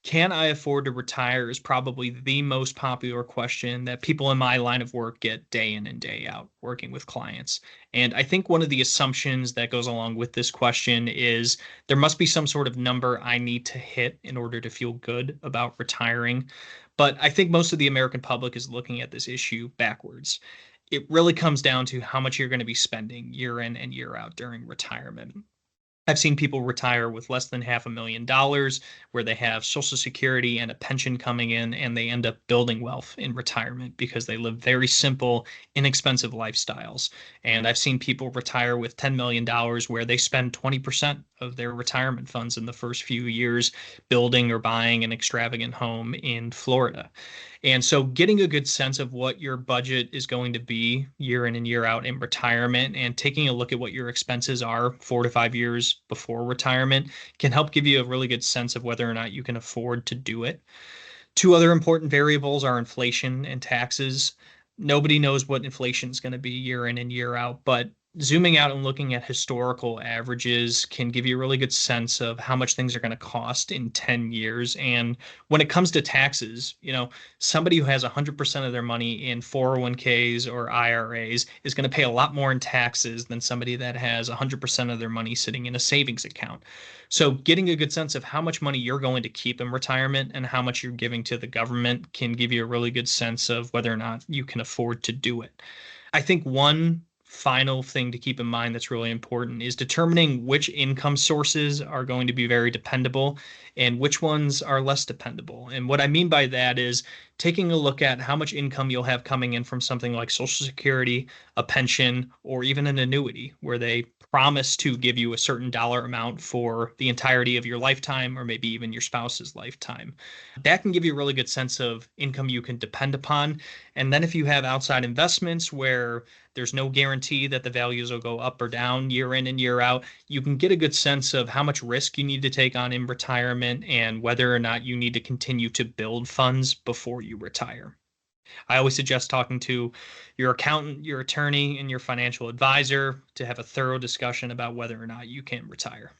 Can I afford to retire is probably the most popular question that people in my line of work get day in and day out working with clients. And I think one of the assumptions that goes along with this question is there must be some sort of number I need to hit in order to feel good about retiring. But I think most of the American public is looking at this issue backwards. It really comes down to how much you're going to be spending year in and year out during retirement. I've seen people retire with less than $500,000 where they have Social Security and a pension coming in, and they end up building wealth in retirement because they live very simple, inexpensive lifestyles. And I've seen people retire with $10 million where they spend 20% of their retirement funds in the first few years building or buying an extravagant home in Florida. And so getting a good sense of what your budget is going to be year in and year out in retirement and taking a look at what your expenses are 4 to 5 years before retirement can help give you a really good sense of whether or not you can afford to do it. Two other important variables are inflation and taxes. Nobody knows what inflation is going to be year in and year out, but zooming out and looking at historical averages can give you a really good sense of how much things are going to cost in 10 years. And when it comes to taxes, somebody who has 100% of their money in 401ks or IRAs is going to pay a lot more in taxes than somebody that has 100% of their money sitting in a savings account. So, getting a good sense of how much money you're going to keep in retirement and how much you're giving to the government can give you a really good sense of whether or not you can afford to do it. I think one final thing to keep in mind that's really important is determining which income sources are going to be very dependable and which ones are less dependable. And what I mean by that is taking a look at how much income you'll have coming in from something like Social Security, a pension, or even an annuity, where they promise to give you a certain dollar amount for the entirety of your lifetime or maybe even your spouse's lifetime. That can give you a really good sense of income you can depend upon. And then if you have outside investments where there's no guarantee that the values will go up or down year in and year out, you can get a good sense of how much risk you need to take on in retirement and whether or not you need to continue to build funds before you retire. I always suggest talking to your accountant, your attorney, and your financial advisor to have a thorough discussion about whether or not you can retire.